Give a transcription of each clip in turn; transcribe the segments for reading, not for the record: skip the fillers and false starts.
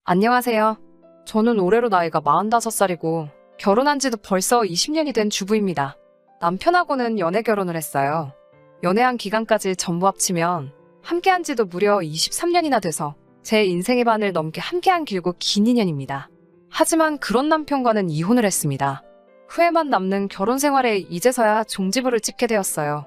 안녕하세요. 저는 올해로 나이가 45살이고 결혼한 지도 벌써 20년이 된 주부입니다. 남편하고는 연애 결혼을 했어요. 연애한 기간까지 전부 합치면 함께한 지도 무려 23년이나 돼서 제 인생의 반을 넘게 함께한 길고 긴 인연입니다. 하지만 그런 남편과는 이혼을 했습니다. 후회만 남는 결혼 생활에 이제서야 종지부를 찍게 되었어요.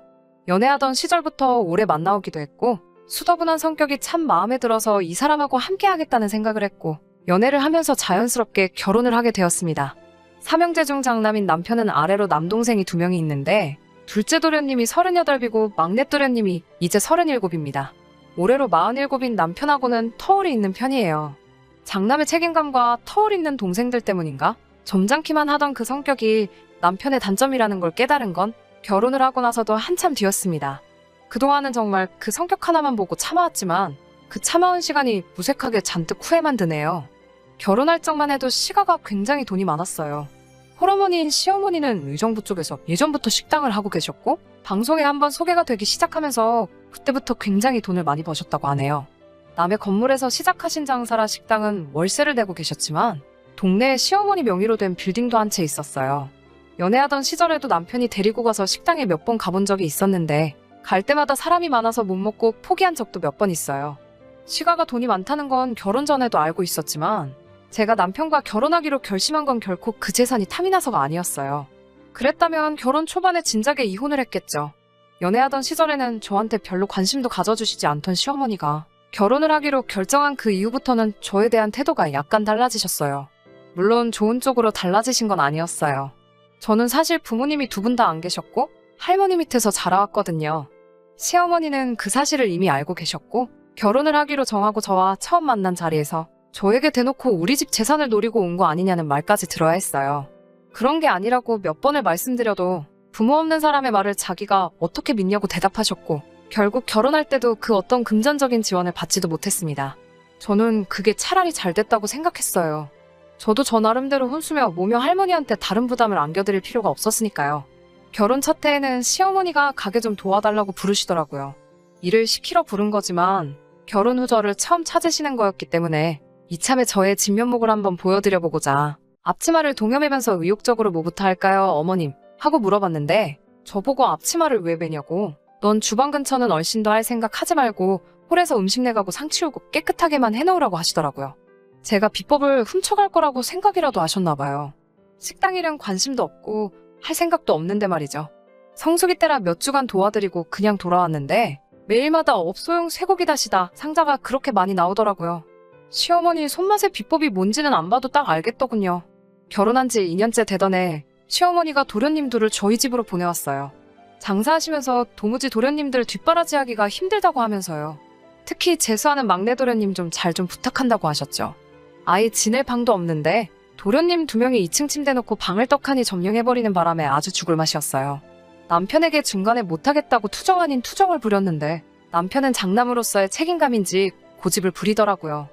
연애하던 시절부터 오래 만나오기도 했고 수더분한 성격이 참 마음에 들어서 이 사람하고 함께 하겠다는 생각을 했고 연애를 하면서 자연스럽게 결혼을 하게 되었습니다. 삼형제 중 장남인 남편은 아래로 남동생이 2명이 있는데 둘째 도련님이 38이고 막내 도련님이 이제 37입니다. 올해로 47인 남편하고는 터울이 있는 편이에요. 장남의 책임감과 터울 있는 동생들 때문인가? 점잖기만 하던 그 성격이 남편의 단점이라는 걸 깨달은 건 결혼을 하고 나서도 한참 뒤였습니다. 그동안은 정말 그 성격 하나만 보고 참아왔지만 그 참아온 시간이 무색하게 잔뜩 후회만 드네요. 결혼할 적만 해도 시가가 굉장히 돈이 많았어요. 홀어머니인 시어머니는 의정부 쪽에서 예전부터 식당을 하고 계셨고 방송에 한번 소개가 되기 시작하면서 그때부터 굉장히 돈을 많이 버셨다고 하네요. 남의 건물에서 시작하신 장사라 식당은 월세를 내고 계셨지만 동네에 시어머니 명의로 된 빌딩도 한 채 있었어요. 연애하던 시절에도 남편이 데리고 가서 식당에 몇 번 가본 적이 있었는데 갈 때마다 사람이 많아서 못 먹고 포기한 적도 몇 번 있어요. 시가가 돈이 많다는 건 결혼 전에도 알고 있었지만 제가 남편과 결혼하기로 결심한 건 결코 그 재산이 탐이 나서가 아니었어요. 그랬다면 결혼 초반에 진작에 이혼을 했겠죠. 연애하던 시절에는 저한테 별로 관심도 가져주시지 않던 시어머니가 결혼을 하기로 결정한 그 이후부터는 저에 대한 태도가 약간 달라지셨어요. 물론 좋은 쪽으로 달라지신 건 아니었어요. 저는 사실 부모님이 2분 다 안 계셨고 할머니 밑에서 자라왔거든요. 시어머니는 그 사실을 이미 알고 계셨고 결혼을 하기로 정하고 저와 처음 만난 자리에서 저에게 대놓고 우리 집 재산을 노리고 온 거 아니냐는 말까지 들어야 했어요. 그런 게 아니라고 몇 번을 말씀드려도 부모 없는 사람의 말을 자기가 어떻게 믿냐고 대답하셨고 결국 결혼할 때도 그 어떤 금전적인 지원을 받지도 못했습니다. 저는 그게 차라리 잘 됐다고 생각했어요. 저도 저 나름대로 혼수며 모며 할머니한테 다른 부담을 안겨드릴 필요가 없었으니까요. 결혼 첫 해에는 시어머니가 가게 좀 도와달라고 부르시더라고요. 일을 시키러 부른 거지만 결혼 후 저를 처음 찾으시는 거였기 때문에 이참에 저의 진면목을 한번 보여드려보고자 앞치마를 동여매면서 의욕적으로 뭐부터 할까요, 어머님? 하고 물어봤는데 저보고 앞치마를 왜 매냐고 넌 주방 근처는 얼씬도 할 생각 하지 말고 홀에서 음식 내가고 상 치우고 깨끗하게만 해놓으라고 하시더라고요. 제가 비법을 훔쳐갈 거라고 생각이라도 하셨나 봐요. 식당 일은 관심도 없고 할 생각도 없는데 말이죠. 성수기 때라 몇 주간 도와드리고 그냥 돌아왔는데 매일마다 업소용 쇠고기 다시다 상자가 그렇게 많이 나오더라고요. 시어머니 손맛의 비법이 뭔지는 안 봐도 딱 알겠더군요. 결혼한 지 2년째 되던 해 시어머니가 도련님들을 저희 집으로 보내왔어요. 장사하시면서 도무지 도련님들 뒷바라지하기가 힘들다고 하면서요. 특히 재수하는 막내 도련님 좀 잘 좀 부탁한다고 하셨죠. 아예 지낼 방도 없는데 도련님 2명이 2층 침대 놓고 방을 떡하니 점령해버리는 바람에 아주 죽을 맛이었어요. 남편에게 중간에 못하겠다고 투정 아닌 투정을 부렸는데 남편은 장남으로서의 책임감인지 고집을 부리더라고요.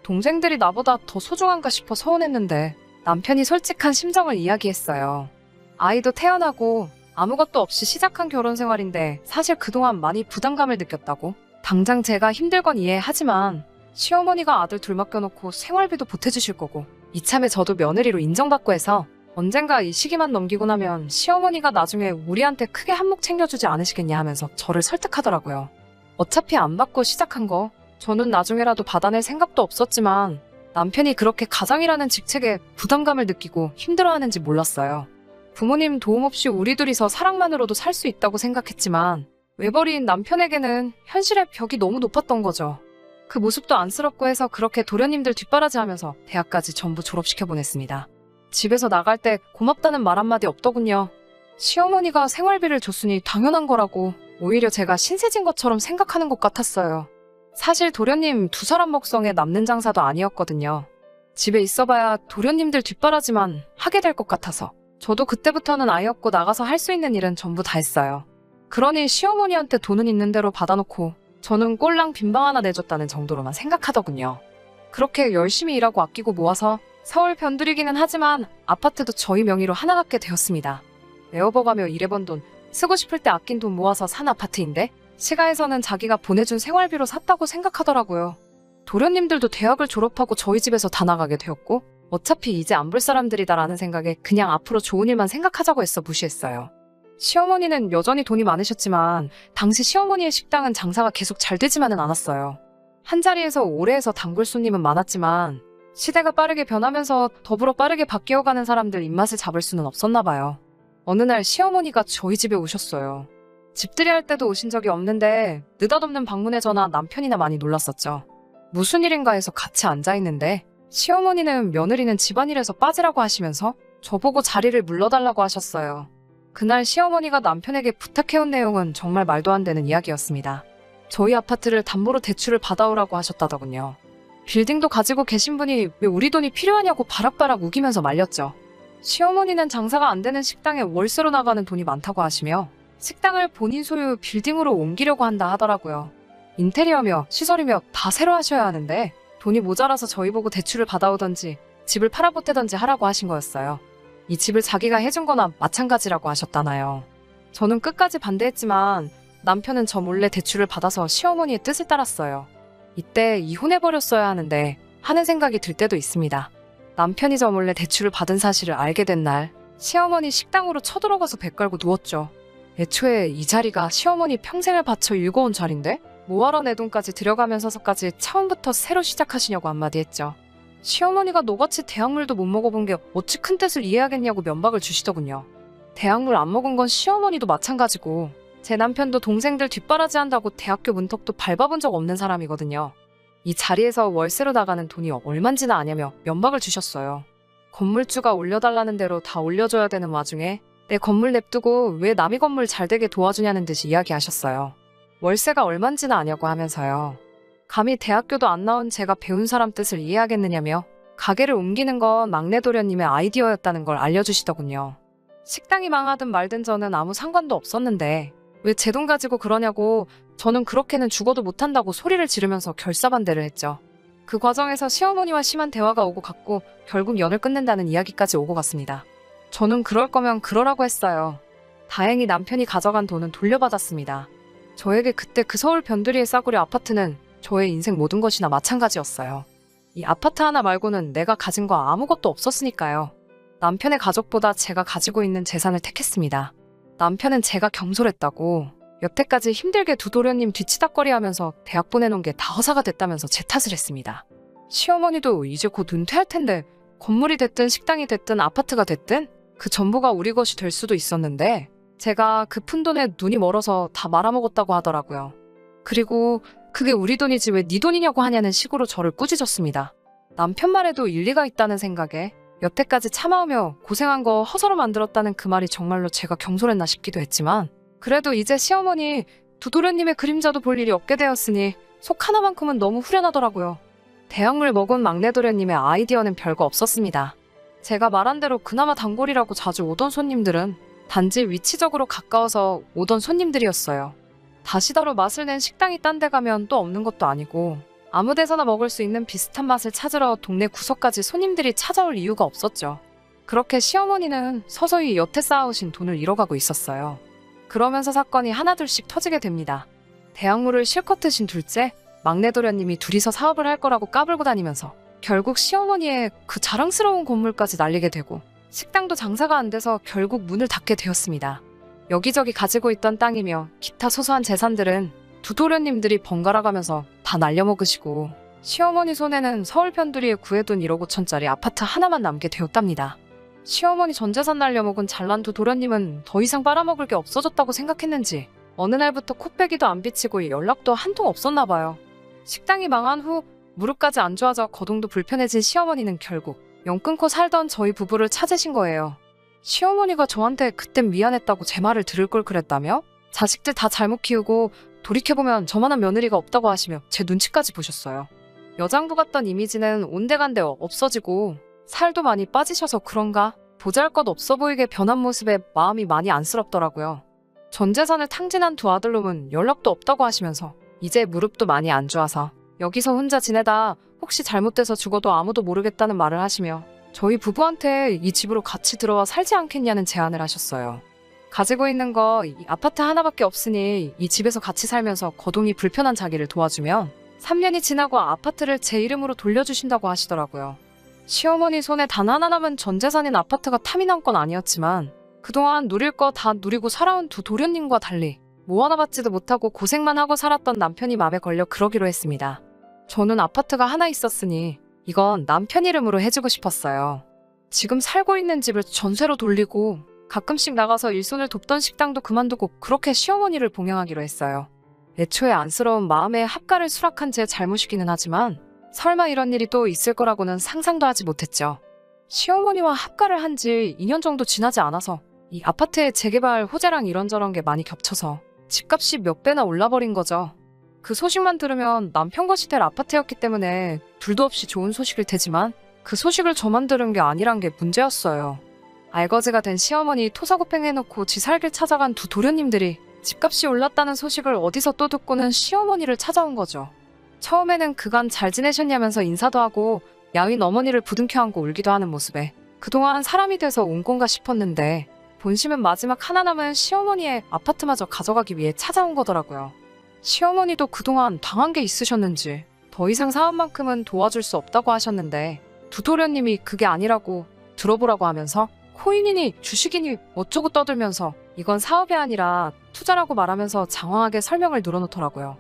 동생들이 나보다 더 소중한가 싶어 서운했는데 남편이 솔직한 심정을 이야기했어요. 아이도 태어나고 아무것도 없이 시작한 결혼 생활인데 사실 그동안 많이 부담감을 느꼈다고. 당장 제가 힘들건 이해하지만 시어머니가 아들 2 맡겨놓고 생활비도 보태주실 거고 이참에 저도 며느리로 인정받고 해서 언젠가 이 시기만 넘기고 나면 시어머니가 나중에 우리한테 크게 한몫 챙겨주지 않으시겠냐 하면서 저를 설득하더라고요. 어차피 안 받고 시작한 거 저는 나중에라도 받아낼 생각도 없었지만 남편이 그렇게 가장이라는 직책에 부담감을 느끼고 힘들어하는지 몰랐어요. 부모님 도움 없이 우리 둘이서 사랑만으로도 살 수 있다고 생각했지만 외벌이인 남편에게는 현실의 벽이 너무 높았던 거죠. 그 모습도 안쓰럽고 해서 그렇게 도련님들 뒷바라지하면서 대학까지 전부 졸업시켜 보냈습니다. 집에서 나갈 때 고맙다는 말 한마디 없더군요. 시어머니가 생활비를 줬으니 당연한 거라고 오히려 제가 신세진 것처럼 생각하는 것 같았어요. 사실 도련님 2사람 먹성에 남는 장사도 아니었거든요. 집에 있어봐야 도련님들 뒷바라지만 하게 될 것 같아서 저도 그때부터는 아이 없고 나가서 할 수 있는 일은 전부 다 했어요. 그러니 시어머니한테 돈은 있는 대로 받아놓고 저는 꼴랑 빈방 하나 내줬다는 정도로만 생각하더군요. 그렇게 열심히 일하고 아끼고 모아서 서울 변두리기는 하지만 아파트도 저희 명의로 하나 갖게 되었습니다. 에어버가며 일해본 돈, 쓰고 싶을 때 아낀 돈 모아서 산 아파트인데 시가에서는 자기가 보내준 생활비로 샀다고 생각하더라고요. 도련님들도 대학을 졸업하고 저희 집에서 다 나가게 되었고 어차피 이제 안 볼 사람들이다라는 생각에 그냥 앞으로 좋은 일만 생각하자고 했어 무시했어요. 시어머니는 여전히 돈이 많으셨지만 당시 시어머니의 식당은 장사가 계속 잘 되지만은 않았어요. 한자리에서 오래 해서 단골 손님은 많았지만 시대가 빠르게 변하면서 더불어 빠르게 바뀌어가는 사람들 입맛을 잡을 수는 없었나 봐요. 어느 날 시어머니가 저희 집에 오셨어요. 집들이 할 때도 오신 적이 없는데 느닷없는 방문에 저나 남편이나 많이 놀랐었죠. 무슨 일인가 해서 같이 앉아있는데 시어머니는 며느리는 집안일에서 빠지라고 하시면서 저보고 자리를 물러달라고 하셨어요. 그날 시어머니가 남편에게 부탁해온 내용은 정말 말도 안 되는 이야기였습니다. 저희 아파트를 담보로 대출을 받아오라고 하셨다더군요. 빌딩도 가지고 계신 분이 왜 우리 돈이 필요하냐고 바락바락 우기면서 말렸죠. 시어머니는 장사가 안 되는 식당에 월세로 나가는 돈이 많다고 하시며 식당을 본인 소유 빌딩으로 옮기려고 한다 하더라고요. 인테리어며 시설이며 다 새로 하셔야 하는데 돈이 모자라서 저희 보고 대출을 받아오던지 집을 팔아보태던지 하라고 하신 거였어요. 이 집을 자기가 해준 거나 마찬가지라고 하셨다나요. 저는 끝까지 반대했지만 남편은 저 몰래 대출을 받아서 시어머니의 뜻을 따랐어요. 이때 이혼해버렸어야 하는데 하는 생각이 들 때도 있습니다. 남편이 저 몰래 대출을 받은 사실을 알게 된 날 시어머니 식당으로 쳐들어가서 배 깔고 누웠죠. 애초에 이 자리가 시어머니 평생을 바쳐 일궈온 자리인데 뭐하러 내 돈까지 들여가면서까지 처음부터 새로 시작하시냐고 한마디 했죠. 시어머니가 너같이 대학물도 못 먹어본 게 어찌 큰 뜻을 이해하겠냐고 면박을 주시더군요. 대학물 안 먹은 건 시어머니도 마찬가지고 제 남편도 동생들 뒷바라지 한다고 대학교 문턱도 밟아본 적 없는 사람이거든요. 이 자리에서 월세로 나가는 돈이 얼만지나 아냐며 면박을 주셨어요. 건물주가 올려달라는 대로 다 올려줘야 되는 와중에 내 건물 냅두고 왜 남의 건물 잘 되게 도와주냐는 듯이 이야기하셨어요. 월세가 얼만지나 아냐고 하면서요. 감히 대학교도 안 나온 제가 배운 사람 뜻을 이해하겠느냐며 가게를 옮기는 건 막내 도련님의 아이디어였다는 걸 알려주시더군요. 식당이 망하든 말든 저는 아무 상관도 없었는데 왜 제 돈 가지고 그러냐고 저는 그렇게는 죽어도 못한다고 소리를 지르면서 결사반대를 했죠. 그 과정에서 시어머니와 심한 대화가 오고 갔고 결국 연을 끝낸다는 이야기까지 오고 갔습니다. 저는 그럴 거면 그러라고 했어요. 다행히 남편이 가져간 돈은 돌려받았습니다. 저에게 그때 그 서울 변두리의 싸구려 아파트는 저의 인생 모든 것이나 마찬가지였어요. 이 아파트 하나 말고는 내가 가진 거 아무것도 없었으니까요. 남편의 가족보다 제가 가지고 있는 재산을 택했습니다. 남편은 제가 경솔했다고 여태까지 힘들게 두 도련님 뒤치다꺼리하면서 대학 보내놓은 게 다 허사가 됐다면서 제 탓을 했습니다. 시어머니도 이제 곧 은퇴할 텐데 건물이 됐든 식당이 됐든 아파트가 됐든 그 전부가 우리 것이 될 수도 있었는데 제가 그 푼돈에 눈이 멀어서 다 말아먹었다고 하더라고요. 그리고 그게 우리 돈이지 왜 네 돈이냐고 하냐는 식으로 저를 꾸짖었습니다. 남편 말에도 일리가 있다는 생각에 여태까지 참아오며 고생한 거 허서로 만들었다는 그 말이 정말로 제가 경솔했나 싶기도 했지만 그래도 이제 시어머니 두 도련님의 그림자도 볼 일이 없게 되었으니 속 하나만큼은 너무 후련하더라고요. 대학물 먹은 막내 도련님의 아이디어는 별거 없었습니다. 제가 말한 대로 그나마 단골이라고 자주 오던 손님들은 단지 위치적으로 가까워서 오던 손님들이었어요. 다시다로 맛을 낸 식당이 딴 데 가면 또 없는 것도 아니고 아무 데서나 먹을 수 있는 비슷한 맛을 찾으러 동네 구석까지 손님들이 찾아올 이유가 없었죠. 그렇게 시어머니는 서서히 여태 쌓아오신 돈을 잃어가고 있었어요. 그러면서 사건이 하나둘씩 터지게 됩니다. 대학물을 실컷 드신 둘째, 막내 도련님이 둘이서 사업을 할 거라고 까불고 다니면서 결국 시어머니의 그 자랑스러운 건물까지 날리게 되고 식당도 장사가 안 돼서 결국 문을 닫게 되었습니다. 여기저기 가지고 있던 땅이며 기타 소소한 재산들은 두 도련님들이 번갈아가면서 다 날려먹으시고 시어머니 손에는 서울 편두리에 구해둔 1억 5천짜리 아파트 하나만 남게 되었답니다. 시어머니 전 재산 날려먹은 잘난 두 도련님은 더 이상 빨아먹을 게 없어졌다고 생각했는지 어느 날부터 코빼기도 안 비치고 연락도 한 통 없었나 봐요. 식당이 망한 후 무릎까지 안 좋아져 거동도 불편해진 시어머니는 결국 영 끊고 살던 저희 부부를 찾으신 거예요. 시어머니가 저한테 그땐 미안했다고 제 말을 들을 걸 그랬다며 자식들 다 잘못 키우고 돌이켜보면 저만한 며느리가 없다고 하시며 제 눈치까지 보셨어요. 여장부 같던 이미지는 온데간데 없어지고 살도 많이 빠지셔서 그런가 보잘것 없어 보이게 변한 모습에 마음이 많이 안쓰럽더라고요. 전 재산을 탕진한 두 아들놈은 연락도 없다고 하시면서 이제 무릎도 많이 안 좋아서 여기서 혼자 지내다 혹시 잘못돼서 죽어도 아무도 모르겠다는 말을 하시며 저희 부부한테 이 집으로 같이 들어와 살지 않겠냐는 제안을 하셨어요. 가지고 있는 거 이 아파트 하나밖에 없으니 이 집에서 같이 살면서 거동이 불편한 자기를 도와주면 3년이 지나고 아파트를 제 이름으로 돌려주신다고 하시더라고요. 시어머니 손에 단 하나 남은 전 재산인 아파트가 탐이 난 건 아니었지만 그동안 누릴 거 다 누리고 살아온 두 도련님과 달리 뭐 하나 받지도 못하고 고생만 하고 살았던 남편이 맘에 걸려 그러기로 했습니다. 저는 아파트가 하나 있었으니 이건 남편 이름으로 해주고 싶었어요. 지금 살고 있는 집을 전세로 돌리고 가끔씩 나가서 일손을 돕던 식당도 그만두고 그렇게 시어머니를 봉양하기로 했어요. 애초에 안쓰러운 마음에 합가를 수락한 제 잘못이기는 하지만 설마 이런 일이 또 있을 거라고는 상상도 하지 못했죠. 시어머니와 합가를 한 지 2년 정도 지나지 않아서 이 아파트의 재개발 호재랑 이런저런 게 많이 겹쳐서 집값이 몇 배나 올라버린 거죠. 그 소식만 들으면 남편 것이 될 아파트였기 때문에 둘도 없이 좋은 소식일 테지만 그 소식을 저만 들은 게 아니란 게 문제였어요. 알거지가 된 시어머니 토사구팽해놓고 지 살길 찾아간 두 도련님들이 집값이 올랐다는 소식을 어디서 또 듣고는 시어머니를 찾아온 거죠. 처음에는 그간 잘 지내셨냐면서 인사도 하고 야윈 어머니를 부둥켜 안고 울기도 하는 모습에 그동안 사람이 돼서 온 건가 싶었는데 본심은 마지막 하나 남은 시어머니의 아파트마저 가져가기 위해 찾아온 거더라고요. 시어머니도 그동안 당한 게 있으셨는지 더 이상 사업만큼은 도와줄 수 없다고 하셨는데 두 도련님이 그게 아니라고 들어보라고 하면서 코인이니 주식이니 어쩌고 떠들면서 이건 사업이 아니라 투자라고 말하면서 장황하게 설명을 늘어놓더라고요.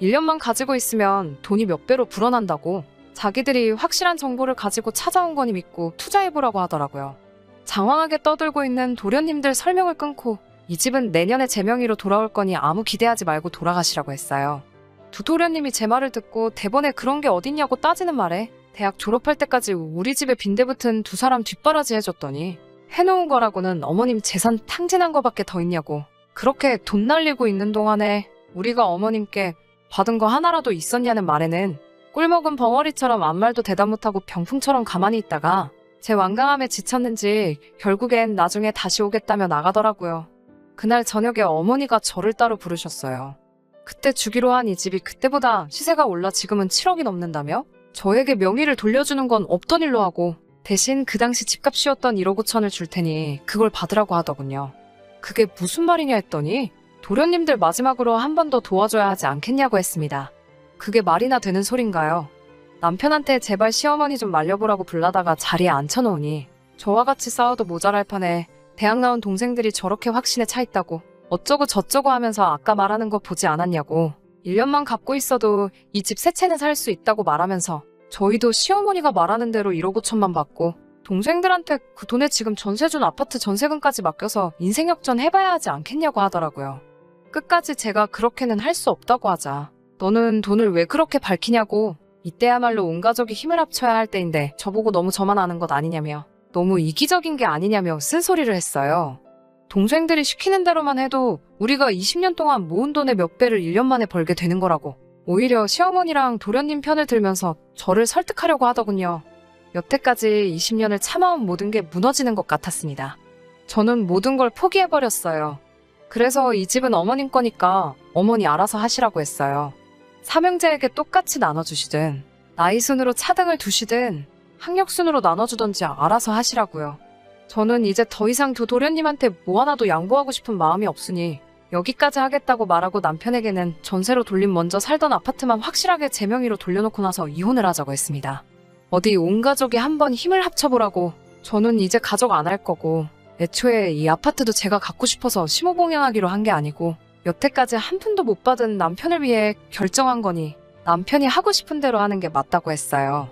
1년만 가지고 있으면 돈이 몇 배로 불어난다고 자기들이 확실한 정보를 가지고 찾아온 거니 믿고 투자해보라고 하더라고요. 장황하게 떠들고 있는 도련님들 설명을 끊고 이 집은 내년에 제 명의로 돌아올 거니 아무 기대하지 말고 돌아가시라고 했어요. 두 도련님이 제 말을 듣고 대본에 그런 게 어딨냐고 따지는 말에 대학 졸업할 때까지 우리 집에 빈대붙은 두 사람 뒷바라지 해줬더니 해놓은 거라고는 어머님 재산 탕진한 거밖에 더 있냐고 그렇게 돈 날리고 있는 동안에 우리가 어머님께 받은 거 하나라도 있었냐는 말에는 꿀먹은 벙어리처럼 아무 말도 대답 못하고 병풍처럼 가만히 있다가 제 완강함에 지쳤는지 결국엔 나중에 다시 오겠다며 나가더라고요. 그날 저녁에 어머니가 저를 따로 부르셨어요. 그때 주기로 한 이 집이 그때보다 시세가 올라 지금은 7억이 넘는다며? 저에게 명의를 돌려주는 건 없던 일로 하고 대신 그 당시 집값이었던 1억 5천을 줄 테니 그걸 받으라고 하더군요. 그게 무슨 말이냐 했더니 도련님들 마지막으로 한 번 더 도와줘야 하지 않겠냐고 했습니다. 그게 말이나 되는 소린가요? 남편한테 제발 시어머니 좀 말려보라고 불러다가 자리에 앉혀놓으니 저와 같이 싸워도 모자랄 판에 대학 나온 동생들이 저렇게 확신에 차 있다고 어쩌고 저쩌고 하면서 아까 말하는 거 보지 않았냐고 1년만 갖고 있어도 이 집 세 채는 살 수 있다고 말하면서 저희도 시어머니가 말하는 대로 1억 5천만 받고 동생들한테 그 돈에 지금 전세 준 아파트 전세금까지 맡겨서 인생 역전 해봐야 하지 않겠냐고 하더라고요. 끝까지 제가 그렇게는 할 수 없다고 하자 너는 돈을 왜 그렇게 밝히냐고 이때야말로 온 가족이 힘을 합쳐야 할 때인데 저보고 너무 저만 아는 것 아니냐며 너무 이기적인 게 아니냐며 쓴소리를 했어요. 동생들이 시키는 대로만 해도 우리가 20년 동안 모은 돈의 몇 배를 1년 만에 벌게 되는 거라고 오히려 시어머니랑 도련님 편을 들면서 저를 설득하려고 하더군요. 여태까지 20년을 참아온 모든 게 무너지는 것 같았습니다. 저는 모든 걸 포기해버렸어요. 그래서 이 집은 어머님 거니까 어머니 알아서 하시라고 했어요. 삼형제에게 똑같이 나눠주시든 나이 순으로 차등을 두시든 학력 순으로 나눠주던지 알아서 하시라고요. 저는 이제 더 이상 두 도련님한테 뭐 하나도 양보하고 싶은 마음이 없으니 여기까지 하겠다고 말하고 남편에게는 전세로 돌림 먼저 살던 아파트만 확실하게 제 명의로 돌려놓고 나서 이혼을 하자고 했습니다. 어디 온 가족이 한번 힘을 합쳐보라고 저는 이제 가족 안 할 거고 애초에 이 아파트도 제가 갖고 싶어서 심호봉양하기로 한 게 아니고 여태까지 한 푼도 못 받은 남편을 위해 결정한 거니 남편이 하고 싶은 대로 하는 게 맞다고 했어요.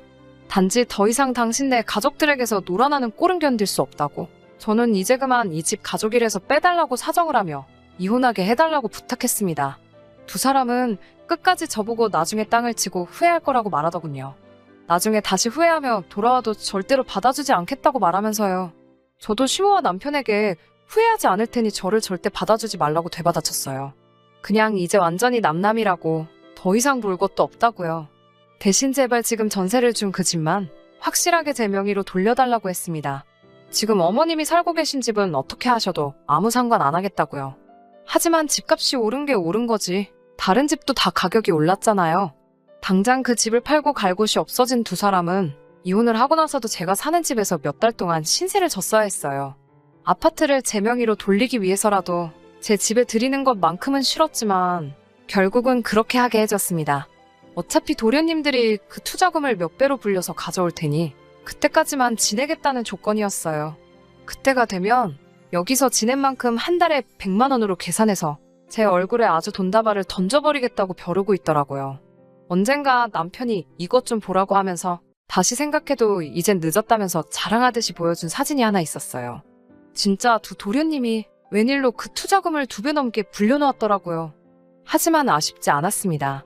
단지 더 이상 당신네 가족들에게서 놀아나는 꼴은 견딜 수 없다고 저는 이제 그만 이 집 가족이라서 빼달라고 사정을 하며 이혼하게 해달라고 부탁했습니다. 두 사람은 끝까지 저보고 나중에 땅을 치고 후회할 거라고 말하더군요. 나중에 다시 후회하며 돌아와도 절대로 받아주지 않겠다고 말하면서요. 저도 시모와 남편에게 후회하지 않을 테니 저를 절대 받아주지 말라고 되받아쳤어요. 그냥 이제 완전히 남남이라고 더 이상 볼 것도 없다고요. 대신 제발 지금 전세를 준 그 집만 확실하게 제 명의로 돌려달라고 했습니다. 지금 어머님이 살고 계신 집은 어떻게 하셔도 아무 상관 안 하겠다고요. 하지만 집값이 오른 게 오른 거지 다른 집도 다 가격이 올랐잖아요. 당장 그 집을 팔고 갈 곳이 없어진 두 사람은 이혼을 하고 나서도 제가 사는 집에서 몇 달 동안 신세를 졌어야 했어요. 아파트를 제 명의로 돌리기 위해서라도 제 집에 들이는 것만큼은 싫었지만 결국은 그렇게 하게 해줬습니다. 어차피 도련님들이 그 투자금을 몇 배로 불려서 가져올 테니 그때까지만 지내겠다는 조건이었어요. 그때가 되면 여기서 지낸 만큼 한 달에 100만 원으로 계산해서 제 얼굴에 아주 돈다발을 던져버리겠다고 벼르고 있더라고요. 언젠가 남편이 이것 좀 보라고 하면서 다시 생각해도 이젠 늦었다면서 자랑하듯이 보여준 사진이 하나 있었어요. 진짜 두 도련님이 웬일로 그 투자금을 2배 넘게 불려놓았더라고요. 하지만 아쉽지 않았습니다.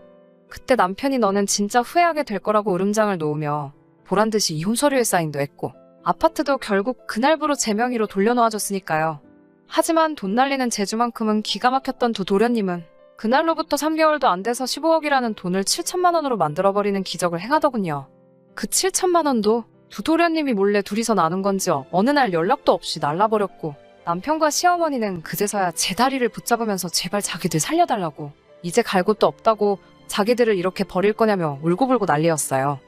그때 남편이 너는 진짜 후회하게 될 거라고 으름장을 놓으며 보란듯이 이혼 서류에 사인도 했고 아파트도 결국 그날부로 제 명의로 돌려놓아줬으니까요. 하지만 돈 날리는 재주만큼은 기가 막혔던 두 도련님은 그날로부터 3개월도 안 돼서 15억이라는 돈을 7천만 원으로 만들어버리는 기적을 행하더군요. 그 7천만 원도 두 도련님이 몰래 둘이서 나눈 건지 어느 날 연락도 없이 날라버렸고 남편과 시어머니는 그제서야 제 다리를 붙잡으면서 제발 자기들 살려달라고 이제 갈 곳도 없다고 자기들을 이렇게 버릴 거냐며 울고불고 난리였어요.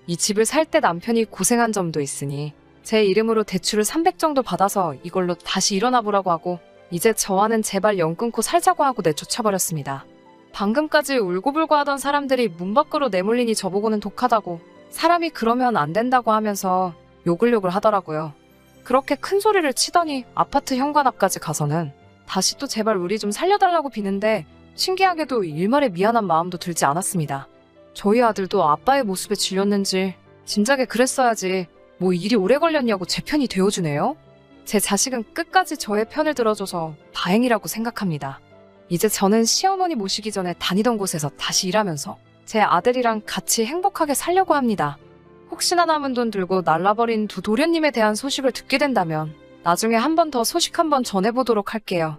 이 집을 살 때 남편이 고생한 점도 있으니 제 이름으로 대출을 300 정도 받아서 이걸로 다시 일어나 보라고 하고 이제 저와는 제발 연 끊고 살자고 하고 내쫓아버렸습니다. 방금까지 울고불고 하던 사람들이 문 밖으로 내몰리니 저보고는 독하다고 사람이 그러면 안 된다고 하면서 욕을 하더라고요. 그렇게 큰 소리를 치더니 아파트 현관 앞까지 가서는 다시 또 제발 우리 좀 살려달라고 비는데 신기하게도 일말의 미안한 마음도 들지 않았습니다. 저희 아들도 아빠의 모습에 질렸는지 진작에 그랬어야지 뭐 일이 오래 걸렸냐고 제 편이 되어주네요. 제 자식은 끝까지 저의 편을 들어줘서 다행이라고 생각합니다. 이제 저는 시어머니 모시기 전에 다니던 곳에서 다시 일하면서 제 아들이랑 같이 행복하게 살려고 합니다. 혹시나 남은 돈 들고 날라버린 두 도련님에 대한 소식을 듣게 된다면 나중에 한 번 더 소식 한번 전해보도록 할게요.